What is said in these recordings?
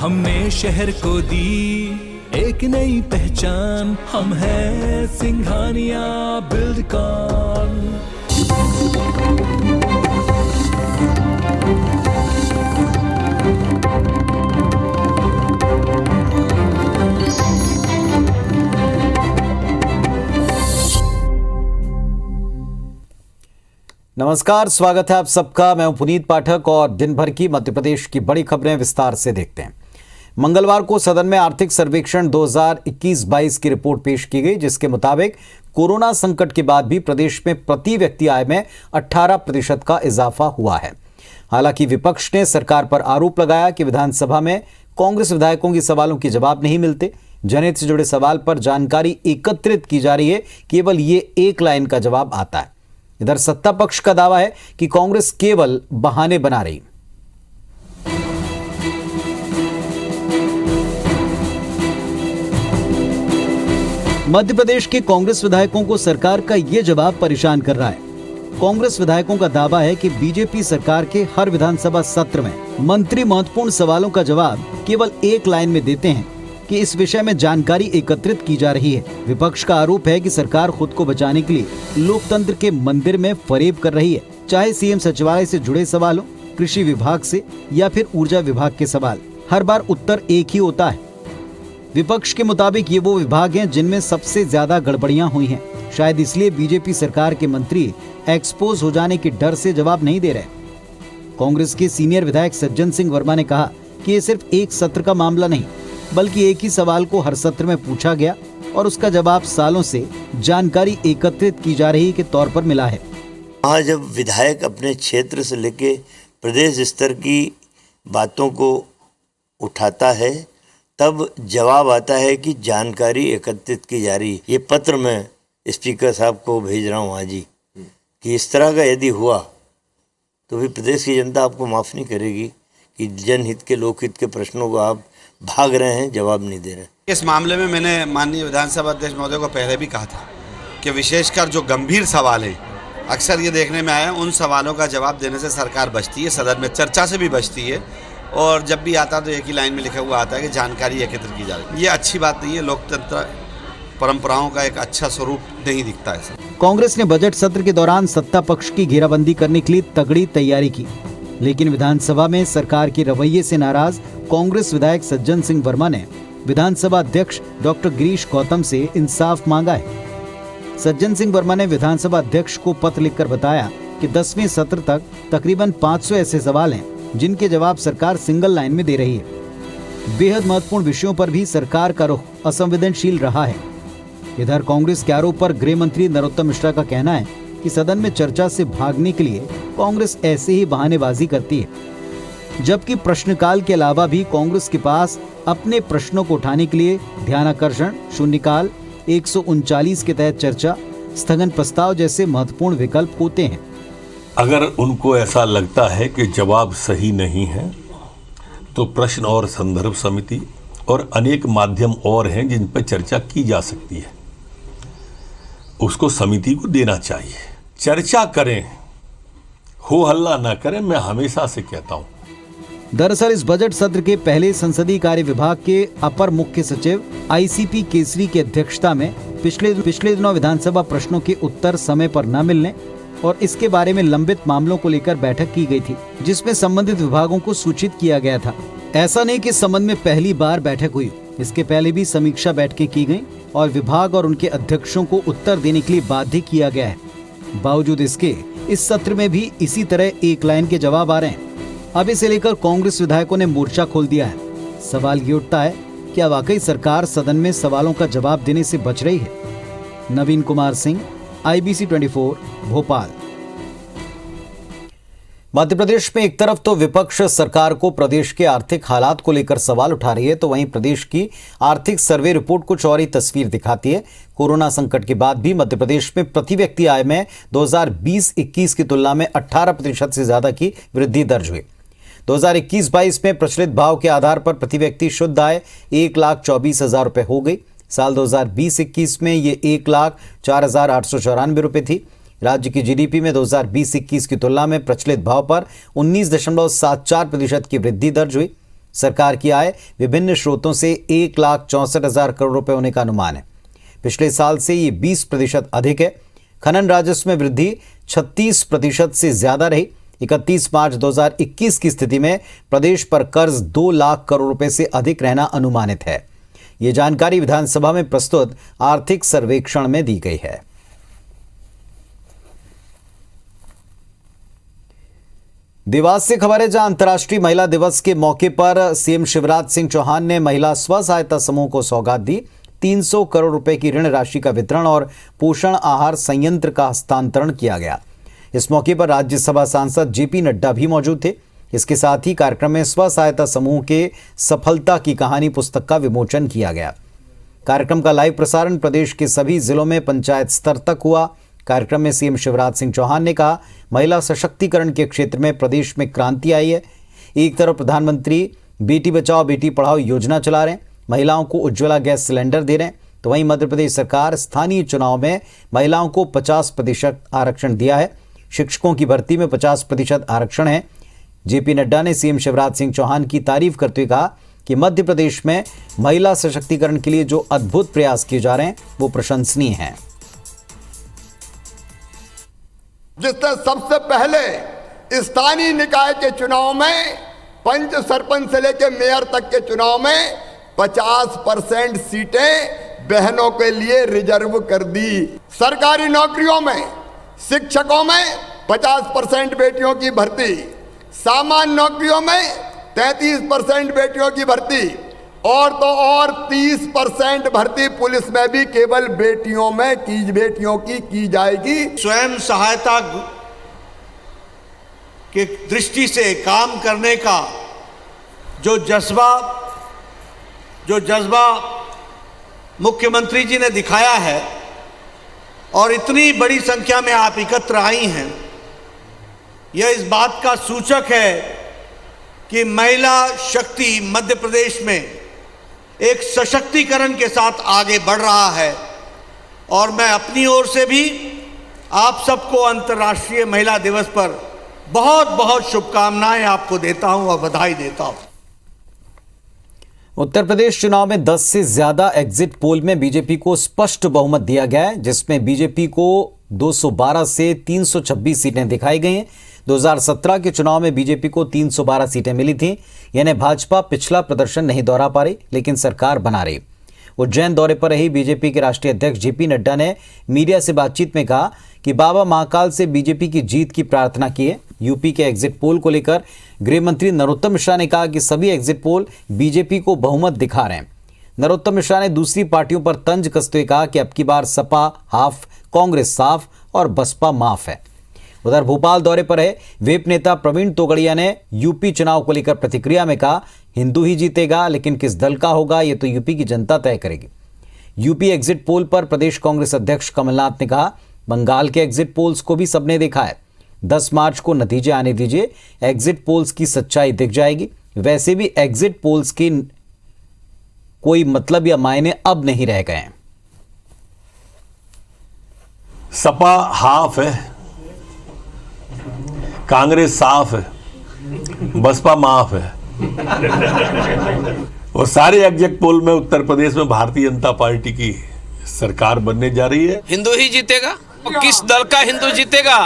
हमने शहर को दी एक नई पहचान, हम हैं सिंघानिया बिल्डकॉन। नमस्कार, स्वागत है आप सबका। मैं हूं पुनीत पाठक और दिन भर की मध्य प्रदेश की बड़ी खबरें विस्तार से देखते हैं। मंगलवार को सदन में आर्थिक सर्वेक्षण 2021-22 की रिपोर्ट पेश की गई, जिसके मुताबिक कोरोना संकट के बाद भी प्रदेश में प्रति व्यक्ति आय में 18% का इजाफा हुआ है। हालांकि विपक्ष ने सरकार पर आरोप लगाया कि विधानसभा में कांग्रेस विधायकों के सवालों के जवाब नहीं मिलते। जनहित से जुड़े सवाल पर जानकारी एकत्रित की जा रही है, केवल ये एक लाइन का जवाब आता है। इधर सत्ता पक्ष का दावा है कि कांग्रेस केवल बहाने बना रही। मध्य प्रदेश के कांग्रेस विधायकों को सरकार का यह जवाब परेशान कर रहा है। कांग्रेस विधायकों का दावा है कि बीजेपी सरकार के हर विधानसभा सत्र में मंत्री महत्वपूर्ण सवालों का जवाब केवल एक लाइन में देते हैं कि इस विषय में जानकारी एकत्रित की जा रही है। विपक्ष का आरोप है कि सरकार खुद को बचाने के लिए लोकतंत्र के मंदिर में फरेब कर रही है, चाहे सीएम सचिवालय से जुड़े सवाल हो, कृषि विभाग से या फिर ऊर्जा विभाग के सवाल। हर बार उत्तर एक ही होता है। विपक्ष के मुताबिक ये वो विभाग हैं जिनमें सबसे ज्यादा गड़बड़ियां हुई हैं। शायद इसलिए बीजेपी सरकार के मंत्री एक्सपोज हो जाने के डर से जवाब नहीं दे रहे। कांग्रेस के सीनियर विधायक सज्जन सिंह वर्मा ने कहा कि ये सिर्फ एक सत्र का मामला नहीं, बल्कि एक ही सवाल को हर सत्र में पूछा गया और उसका जवाब सालों से जानकारी एकत्रित की जा रही के तौर पर मिला है। आज जब विधायक अपने क्षेत्र से लेके प्रदेश स्तर की बातों को उठाता है, तब जवाब आता है कि जानकारी एकत्रित की जा रही। ये पत्र मैं स्पीकर साहब को भेज रहा हूँ आज ही, कि इस तरह का यदि हुआ तो भी प्रदेश की जनता आपको माफ़ नहीं करेगी कि जनहित के लोकहित के प्रश्नों को आप भाग रहे हैं, जवाब नहीं दे रहे। इस मामले में मैंने माननीय विधानसभा अध्यक्ष महोदय को पहले भी कहा था कि विशेषकर जो गंभीर सवाल हैं, अक्सर ये देखने में आया उन सवालों का जवाब देने से सरकार बचती है, सदन में चर्चा से भी बचती है, और जब भी आता तो एक ही लाइन में लिखा हुआ आता है कि जानकारी एकत्र की जा रही है। ये अच्छी बात नहीं है, लोकतंत्र परंपराओं का एक अच्छा स्वरूप नहीं दिखता है। कांग्रेस ने बजट सत्र के दौरान सत्ता पक्ष की घेराबंदी करने के लिए तगड़ी तैयारी की, लेकिन विधानसभा में सरकार के रवैये से नाराज कांग्रेस विधायक सज्जन सिंह वर्मा ने विधानसभा अध्यक्ष डॉक्टर गिरीश गौतम से इंसाफ मांगा है। सज्जन सिंह वर्मा ने विधानसभा अध्यक्ष को पत्र लिखकर बताया कि 10वें सत्र तक तकरीबन 500 ऐसे सवाल हैं जिनके जवाब सरकार सिंगल लाइन में दे रही है। बेहद महत्वपूर्ण विषयों पर भी सरकार का रुख असंवेदनशील रहा है। इधर कांग्रेस के आरोप पर गृह मंत्री नरोत्तम मिश्रा का कहना है कि सदन में चर्चा से भागने के लिए कांग्रेस ऐसे ही बहानेबाजी करती है, जबकि प्रश्नकाल के अलावा भी कांग्रेस के पास अपने प्रश्नों को उठाने के लिए ध्यानाकर्षण, शून्यकाल, 139 के तहत चर्चा, स्थगन प्रस्ताव जैसे महत्वपूर्ण विकल्प होते हैं। अगर उनको ऐसा लगता है कि जवाब सही नहीं है तो प्रश्न और संदर्भ समिति और अनेक माध्यम और हैं जिन पर चर्चा की जा सकती है, उसको समिति को देना चाहिए। चर्चा करें, हो हल्ला ना करें, मैं हमेशा से कहता हूं। दरअसल इस बजट सत्र के पहले संसदीय कार्य विभाग के अपर मुख्य सचिव आईसीपी केसरी की अध्यक्षता में पिछले दिनों विधानसभा प्रश्नों के उत्तर समय पर न मिलने और इसके बारे में लंबित मामलों को लेकर बैठक की गई थी, जिसमें संबंधित विभागों को सूचित किया गया था। ऐसा नहीं कि इस संबंध में पहली बार बैठक हुई, इसके पहले भी समीक्षा बैठकें की गई और विभाग और उनके अध्यक्षों को उत्तर देने के लिए बाध्य किया गया है। बावजूद इसके इस सत्र में भी इसी तरह एक लाइन के जवाब आ रहे हैं। अब इसे लेकर कांग्रेस विधायकों ने मोर्चा खोल दिया है। सवाल ये उठता है, क्या वाकई सरकार सदन में सवालों का जवाब देने से बच रही है? नवीन कुमार सिंह, IBC 24, भोपाल। मध्य प्रदेश में एक तरफ तो विपक्ष सरकार को प्रदेश के आर्थिक हालात को लेकर सवाल उठा रही है, तो वहीं प्रदेश की आर्थिक सर्वे रिपोर्ट कुछ और ही तस्वीर दिखाती है। कोरोना संकट के बाद भी मध्य प्रदेश में प्रति व्यक्ति आय में 2020-21 की तुलना में 18% से ज्यादा की वृद्धि दर्ज हुई। 2021-22 में प्रचलित भाव के आधार पर प्रति व्यक्ति शुद्ध आय 1,24,000 रुपए हो गई। साल 2020-21 में ये 1,04,894 रुपए थी। राज्य की जीडीपी में 2020-21 की तुलना में प्रचलित भाव पर 19.74% की वृद्धि दर्ज हुई। सरकार की आय विभिन्न स्रोतों से 1,64,000 करोड़ रुपए होने का अनुमान है। पिछले साल से ये 20% अधिक है। खनन राजस्व में वृद्धि 36% से ज्यादा रही। 31 मार्च 2021 की स्थिति में प्रदेश पर कर्ज 2 लाख करोड़ रुपए से अधिक रहना अनुमानित है। ये जानकारी विधानसभा में प्रस्तुत आर्थिक सर्वेक्षण में दी गई है। देवास से खबर है, जहां अंतर्राष्ट्रीय महिला दिवस के मौके पर सीएम शिवराज सिंह चौहान ने महिला स्व सहायता समूह को सौगात दी। 300 करोड़ रुपए की ऋण राशि का वितरण और पोषण आहार संयंत्र का हस्तांतरण किया गया। इस मौके पर राज्यसभा सांसद जेपी नड्डा भी मौजूद थे। इसके साथ ही कार्यक्रम में स्व सहायता समूह के सफलता की कहानी पुस्तक का विमोचन किया गया। कार्यक्रम का लाइव प्रसारण प्रदेश के सभी जिलों में पंचायत स्तर तक हुआ। कार्यक्रम में सीएम शिवराज सिंह चौहान ने कहा, महिला सशक्तिकरण के क्षेत्र में प्रदेश में क्रांति आई है। एक तरफ प्रधानमंत्री बेटी बचाओ बेटी पढ़ाओ योजना चला रहे हैं, महिलाओं को उज्ज्वला गैस सिलेंडर दे रहे हैं, तो वहीं मध्य प्रदेश सरकार स्थानीय चुनाव में महिलाओं को 50% आरक्षण दिया है। शिक्षकों की भर्ती में 50% आरक्षण है। जेपी नड्डा ने सीएम शिवराज सिंह चौहान की तारीफ करते हुए कहा कि मध्य प्रदेश में महिला सशक्तिकरण के लिए जो अद्भुत प्रयास किए जा रहे हैं वो प्रशंसनीय हैं। जिसने सबसे पहले स्थानीय निकाय के चुनाव में पंच सरपंच से लेकर मेयर तक के चुनाव में 50% सीटें बहनों के लिए रिजर्व कर दी। सरकारी नौकरियों में, शिक्षकों में 50% बेटियों की भर्ती, सामान्य नौकरियों में 33% बेटियों की भर्ती और तो और 30% भर्ती पुलिस में भी केवल बेटियों की जाएगी। स्वयं सहायता के दृष्टि से काम करने का जो जज्बा मुख्यमंत्री जी ने दिखाया है और इतनी बड़ी संख्या में आप एकत्र आई हैं, यह इस बात का सूचक है कि महिला शक्ति मध्य प्रदेश में एक सशक्तिकरण के साथ आगे बढ़ रहा है। और मैं अपनी ओर से भी आप सबको अंतर्राष्ट्रीय महिला दिवस पर बहुत बहुत शुभकामनाएं आपको देता हूं और बधाई देता हूं। उत्तर प्रदेश चुनाव में 10 से ज्यादा एग्जिट पोल में बीजेपी को स्पष्ट बहुमत दिया गया है, जिसमें बीजेपी को 212 से 326 सीटें दिखाई गई हैं। 2017 के चुनाव में बीजेपी को 312 सीटें मिली थीं। यानी भाजपा पिछला प्रदर्शन नहीं दोहरा पा रही, लेकिन सरकार बना रही। उज्जैन दौरे पर रही बीजेपी के राष्ट्रीय अध्यक्ष जेपी नड्डा ने मीडिया से बातचीत में कहा कि बाबा महाकाल से बीजेपी की जीत की प्रार्थना की है। यूपी के एग्जिट पोल को लेकर गृह मंत्री नरोत्तम मिश्रा ने कहा कि सभी एग्जिट पोल बीजेपी को बहुमत दिखा रहे हैं। नरोत्तम मिश्रा ने दूसरी पार्टियों पर तंज कसते हुए कहा कि अब की बार सपा हाफ, कांग्रेस साफ और बसपा माफ है। उधर भोपाल दौरे पर है वेप नेता प्रवीण तोगड़िया ने यूपी चुनाव को लेकर प्रतिक्रिया में कहा, हिंदू ही जीतेगा, लेकिन किस दल का होगा ये तो यूपी की जनता तय करेगी। यूपी एग्जिट पोल पर प्रदेश कांग्रेस अध्यक्ष कमलनाथ ने कहा, बंगाल के एग्जिट पोल्स को भी सबने देखा है। 10 मार्च को नतीजे आने दीजिए, एग्जिट पोल्स की सच्चाई दिख जाएगी। वैसे भी एग्जिट पोल्स की कोई मतलब या मायने अब नहीं रह गए हैं। सपा हाफ है, कांग्रेस साफ है, बसपा माफ है। और सारे एग्जिट पोल में उत्तर प्रदेश में भारतीय जनता पार्टी की सरकार बनने जा रही है। हिंदू ही जीतेगा, किस दल का हिंदू जीतेगा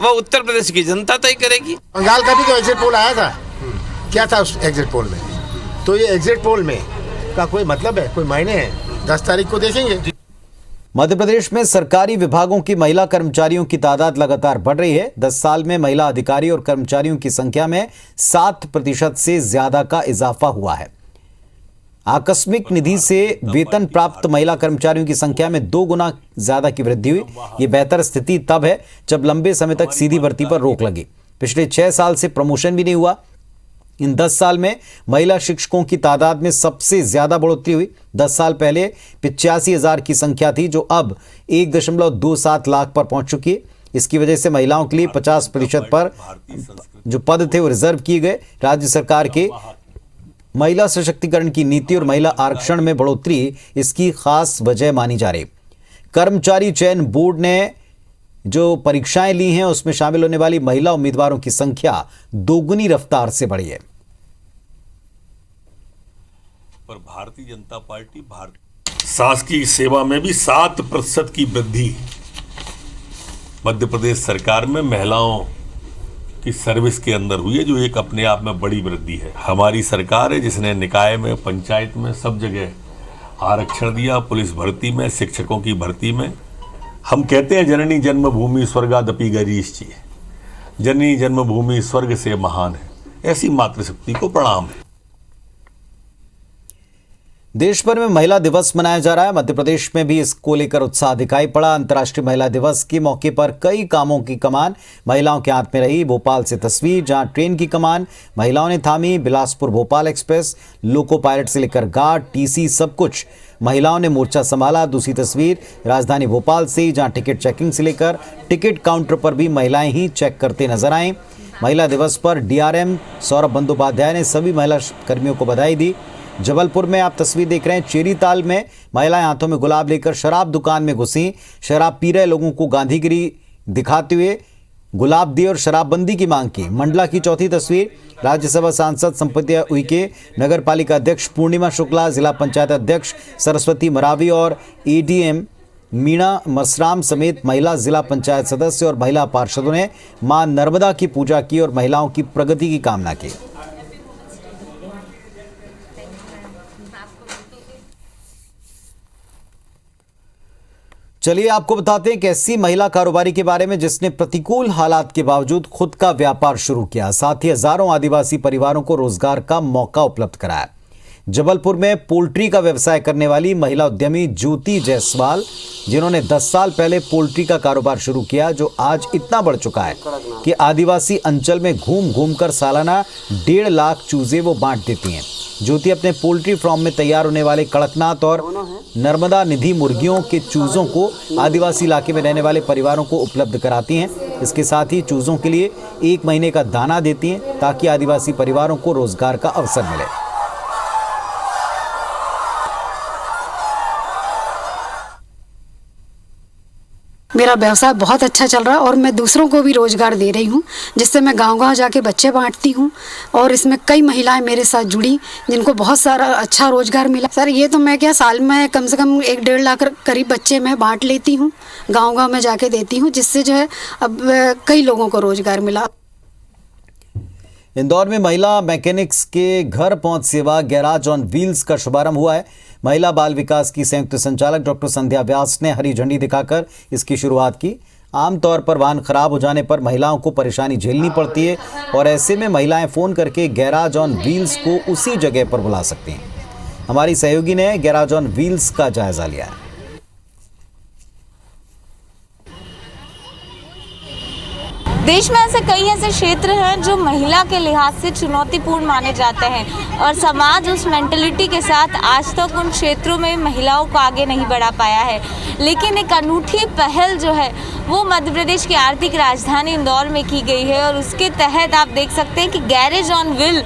वो उत्तर प्रदेश की जनता तय करेगी। बंगाल का भी तो एग्जिट पोल आया था, क्या था उस एग्जिट पोल में? तो ये एग्जिट पोल में का कोई मतलब है, कोई मायने है? 10 तारीख को देखेंगे। मध्य प्रदेश में सरकारी विभागों की महिला कर्मचारियों की तादाद लगातार बढ़ रही है। 10 साल में महिला अधिकारी और कर्मचारियों की संख्या में 7% से ज्यादा का इजाफा हुआ है। आकस्मिक निधि से वेतन प्राप्त महिला कर्मचारियों की संख्या में 2 गुना ज्यादा की वृद्धि हुई। ये बेहतर स्थिति तब है जब लंबे समय तक सीधी भर्ती पर रोक लगी। पिछले 6 साल से प्रमोशन भी नहीं हुआ। इन 10 साल में महिला शिक्षकों की तादाद में सबसे ज्यादा बढ़ोतरी हुई। 10 साल पहले 85,000 की संख्या थी, जो अब 1.27 लाख पर पहुंच चुकी है। इसकी वजह से महिलाओं के लिए 50% पर जो पद थे वो रिजर्व किए गए। राज्य सरकार के महिला सशक्तिकरण की नीति और महिला आरक्षण में बढ़ोतरी इसकी खास वजह मानी जा रही। कर्मचारी चयन बोर्ड ने जो परीक्षाएं ली हैं उसमें शामिल होने वाली महिला उम्मीदवारों की संख्या 2 गुनी रफ्तार से बढ़ी है। पर भारतीय जनता पार्टी शासकीय सेवा में भी 7% की वृद्धि मध्य प्रदेश सरकार में महिलाओं की सर्विस के अंदर हुई है, जो एक अपने आप में बड़ी वृद्धि है। हमारी सरकार है जिसने निकाय में, पंचायत में, सब जगह आरक्षण दिया, पुलिस भर्ती में, शिक्षकों की भर्ती में। हम कहते हैं जननी जन्मभूमि स्वर्गादपि गरीयसी, जननी जन्मभूमि स्वर्ग से महान है। ऐसी मातृशक्ति को प्रणाम है। देश भर में महिला दिवस मनाया जा रहा है। मध्य प्रदेश में भी इसको लेकर उत्साह दिखाई पड़ा। अंतर्राष्ट्रीय महिला दिवस के मौके पर कई कामों की कमान महिलाओं के हाथ में रही। भोपाल से तस्वीर, जहां ट्रेन की कमान महिलाओं ने थामी। Bilaspur Bhopal express, loco pilot से लेकर गार्ड, टीसी, सब कुछ महिलाओं ने मोर्चा संभाला। दूसरी तस्वीर राजधानी भोपाल से, जहां टिकट चेकिंग से लेकर टिकट काउंटर पर भी महिलाएं ही चेक करते नजर आए। महिला दिवस पर डीआरएम सौरभ बंदोपाध्याय ने सभी महिला कर्मियों को बधाई दी। जबलपुर में आप तस्वीर देख रहे हैं, चेरीताल में महिलाएं हाथों में गुलाब लेकर शराब दुकान में घुसी। शराब पी रहे लोगों को गांधीगिरी दिखाते हुए गुलाब दिए और शराबबंदी की मांग की। मंडला की चौथी तस्वीर, राज्यसभा सांसद संपत्ति उइके, नगर पालिका अध्यक्ष पूर्णिमा शुक्ला, जिला पंचायत अध्यक्ष सरस्वती मरावी और एडीएम मीणा मसराम समेत महिला जिला पंचायत सदस्य और महिला पार्षदों ने मां नर्मदा की पूजा की और महिलाओं की प्रगति की कामना की। चलिए आपको बताते हैं कि ऐसी महिला कारोबारी के बारे में जिसने प्रतिकूल हालात के बावजूद खुद का व्यापार शुरू किया, साथ ही हजारों आदिवासी परिवारों को रोजगार का मौका उपलब्ध कराया। जबलपुर में पोल्ट्री का व्यवसाय करने वाली महिला उद्यमी ज्योति जायसवाल, जिन्होंने 10 साल पहले पोल्ट्री का कारोबार शुरू किया, जो आज इतना बढ़ चुका है कि आदिवासी अंचल में घूम घूम कर सालाना 1.5 लाख चूजे वो बांट देती हैं। ज्योति अपने पोल्ट्री फार्म में तैयार होने वाले कड़कनाथ और नर्मदा निधि मुर्गियों के चूजों को आदिवासी इलाके में रहने वाले परिवारों को उपलब्ध कराती हैं। इसके साथ ही चूजों के लिए 1 महीने का दाना देती हैं ताकि आदिवासी परिवारों को रोजगार का अवसर मिले। मेरा व्यवसाय बहुत अच्छा चल रहा है और मैं दूसरों को भी रोजगार दे रही हूँ, जिससे मैं गांव-गांव जाके बच्चे बांटती हूँ और इसमें कई महिलाएं मेरे साथ जुड़ी जिनको बहुत सारा अच्छा रोजगार मिला। सर ये तो मैं क्या साल में कम से कम 1-1.5 लाख करीब बच्चे मैं बांट लेती हूँ, गांव-गांव में जाके देती हूँ, जिससे जो है अब कई लोगों को रोजगार मिला। इंदौर में महिला मैकेनिक्स के घर पहुंच सेवा गैराज ऑन व्हील्स का शुभारंभ हुआ है। महिला बाल विकास की संयुक्त संचालक डॉक्टर संध्या व्यास ने हरी झंडी दिखाकर इसकी शुरुआत की। आमतौर पर वाहन खराब हो जाने पर महिलाओं को परेशानी झेलनी पड़ती है और ऐसे में महिलाएं फोन करके गैराज ऑन व्हील्स को उसी जगह पर बुला सकती हैं। हमारी सहयोगी ने गैराज ऑन व्हील्स का जायजा लिया है। देश में ऐसे कई ऐसे क्षेत्र हैं जो महिला के लिहाज से चुनौतीपूर्ण माने जाते हैं और समाज उस मेंटलिटी के साथ आज तक उन क्षेत्रों में महिलाओं को आगे नहीं बढ़ा पाया है। लेकिन एक अनूठी पहल जो है वो मध्य प्रदेश की आर्थिक राजधानी इंदौर में की गई है और उसके तहत आप देख सकते हैं कि गैरेज ऑन व्हील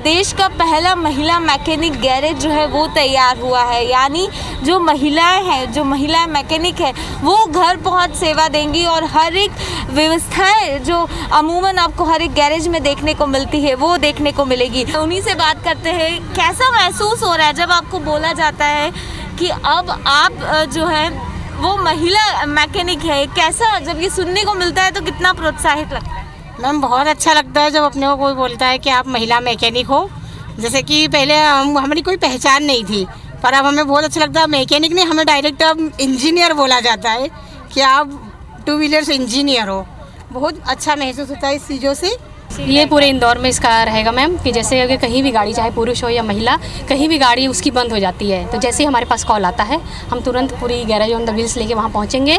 देश का पहला महिला मैकेनिक गैरेज जो है वो तैयार हुआ है। यानी जो महिलाएं हैं, जो महिला मैकेनिक है, वो घर पहुंच सेवा देंगी और हर एक व्यवस्थाएं जो अमूमन आपको हर एक गैरेज में देखने को मिलती है वो देखने को मिलेगी। उन्हीं से बात करते हैं, कैसा महसूस हो रहा है जब आपको बोला जाता है कि अब आप जो है वो महिला मैकेनिक है? कैसा जब ये सुनने को मिलता है तो कितना प्रोत्साहित लगता है? मैम बहुत अच्छा लगता है जब अपने को कोई बोलता है कि आप महिला मैकेनिक हो। जैसे कि पहले हमारी कोई पहचान नहीं थी, पर अब हमें बहुत अच्छा लगता है। मैकेनिक नहीं, हमें डायरेक्ट अब इंजीनियर बोला जाता है कि आप 2 व्हीलर्स इंजीनियर हो। बहुत अच्छा महसूस होता है इस चीज़ों से। ये पूरे इंदौर में इसका रहेगा मैम कि जैसे अगर कहीं भी गाड़ी, चाहे पुरुष हो या महिला, कहीं भी गाड़ी उसकी बंद हो जाती है तो जैसे ही हमारे पास कॉल आता है हम तुरंत पूरी गैरेज ऑन द व्हील्स लेके वहाँ पहुँचेंगे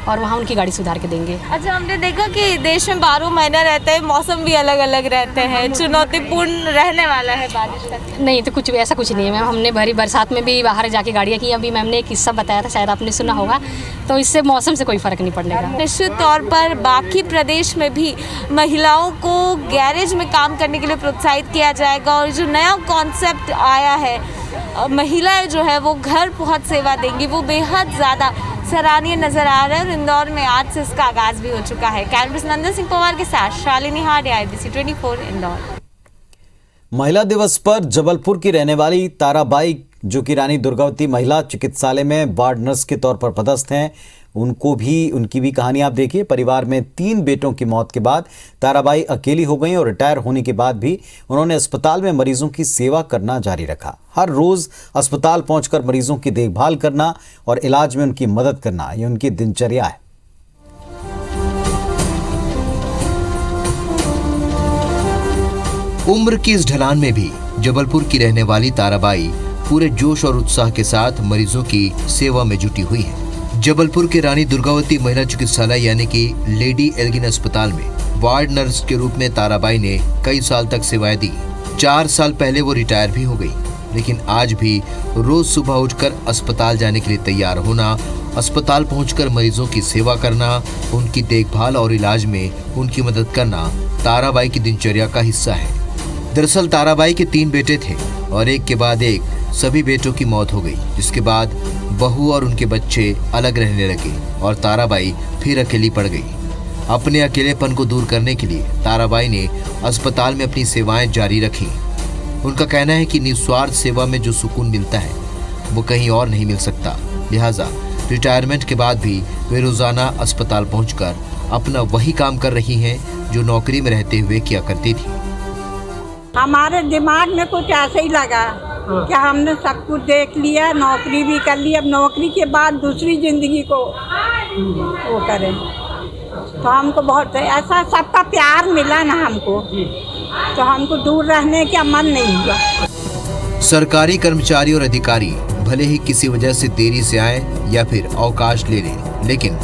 और वहाँ उनकी गाड़ी सुधार के देंगे। अच्छा, हमने देखा कि देश में 12 महीना रहते हैं, मौसम भी अलग अलग रहते हैं, चुनौतीपूर्ण रहने वाला है बारिश का? नहीं, तो कुछ ऐसा कुछ नहीं है मैम। हमने भरी बरसात में भी बाहर जाके गाड़ियाँ की। अभी मैम ने एक किस्सा बताया था, शायद आपने सुना होगा, तो इससे मौसम से कोई फ़र्क नहीं पड़ने का। निश्चित तौर पर बाकी प्रदेश में भी महिलाओं को गैरेज में काम करने के लिए प्रोत्साहित किया जाएगा और जो नया कॉन्सेप्ट आया है, महिलाएं जो है वो घर पहुंच सेवा देंगी, वो बेहद ज़्यादा सराहनीय नजर आ रहा है और इंदौर में आज से इसका आगाज भी हो चुका है। कैमरा नंदन सिंह पवार के साथ शालिनी हार्ड, IBC 24 इंदौर। महिला दिवस पर जबलपुर की रहने वाली ताराबाई, जो कि रानी दुर्गावती महिला चिकित्सालय में वार्ड नर्स के तौर पर पदस्थ हैं, उनकी भी कहानी आप देखिए। परिवार में 3 बेटों की मौत के बाद ताराबाई अकेली हो गई और रिटायर होने के बाद भी उन्होंने अस्पताल में मरीजों की सेवा करना जारी रखा। हर रोज अस्पताल पहुंचकर मरीजों की देखभाल करना और इलाज में उनकी मदद करना, ये उनकी दिनचर्या है। उम्र की इस ढलान में भी जबलपुर की रहने वाली ताराबाई पूरे जोश और उत्साह के साथ मरीजों की सेवा में जुटी हुई है। जबलपुर के रानी दुर्गावती महिला चिकित्सालय यानी कि लेडी एल्गिन अस्पताल में वार्ड नर्स के रूप में ताराबाई ने कई साल तक सेवाएं दी। 4 साल पहले वो रिटायर भी हो गई, लेकिन आज भी रोज सुबह उठकर अस्पताल जाने के लिए तैयार होना, अस्पताल पहुंचकर मरीजों की सेवा करना, उनकी देखभाल और इलाज में उनकी मदद करना ताराबाई की दिनचर्या का हिस्सा है। दरअसल ताराबाई के 3 बेटे थे और एक के बाद एक सभी बेटों की मौत हो गई, जिसके बाद बहू और उनके बच्चे अलग रहने लगे और ताराबाई फिर अकेली पड़ गई। अपने अकेलेपन को दूर करने के लिए ताराबाई ने अस्पताल में अपनी सेवाएं जारी रखी। उनका कहना है कि निस्वार्थ सेवा में जो सुकून मिलता है वो कहीं और नहीं मिल सकता। लिहाजा रिटायरमेंट के बाद भी वे रोजाना अस्पताल पहुंचकर अपना वही काम कर रही हैं जो नौकरी में रहते हुए किया करती थी। हमारे दिमाग में कुछ ऐसे ही लगा कि हमने सब कुछ देख लिया, नौकरी भी कर ली, अब नौकरी के बाद दूसरी जिंदगी को वो करें। तो हमको बहुत ऐसा सबका प्यार मिला ना हमको, तो हमको दूर रहने का मन नहीं हुआ। सरकारी कर्मचारी और अधिकारी भले ही किसी वजह से देरी से आए या फिर अवकाश ले लें, लेकिन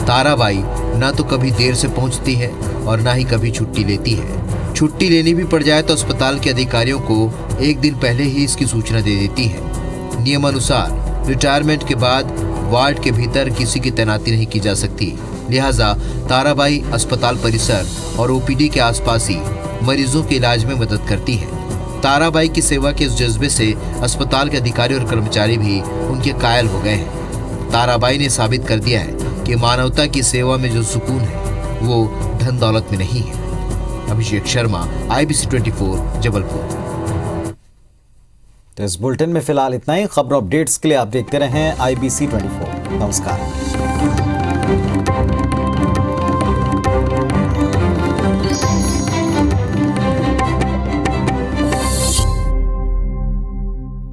ताराबाई ना तो कभी देर से पहुंचती है और ना ही कभी छुट्टी लेती है। छुट्टी लेनी भी पड़ जाए तो अस्पताल के अधिकारियों को एक दिन पहले ही इसकी सूचना दे देती है। नियमानुसार रिटायरमेंट के बाद वार्ड के भीतर किसी की तैनाती नहीं की जा सकती, लिहाजा ताराबाई अस्पताल परिसर और ओपीडी के आसपास ही मरीजों के इलाज में मदद करती है। ताराबाई की सेवा के इस जज्बे से अस्पताल के अधिकारी और कर्मचारी भी उनके कायल हो गए हैं। ताराबाई ने साबित कर दिया है कि मानवता की सेवा में जो सुकून है वो धन दौलत में नहीं है। अभिषेक शर्मा, IBC 24 जबलपुर। तो इस बुलेटिन में फिलहाल इतना ही। खबरों अपडेट्स के लिए आप देखते रहें IBC 24। नमस्कार।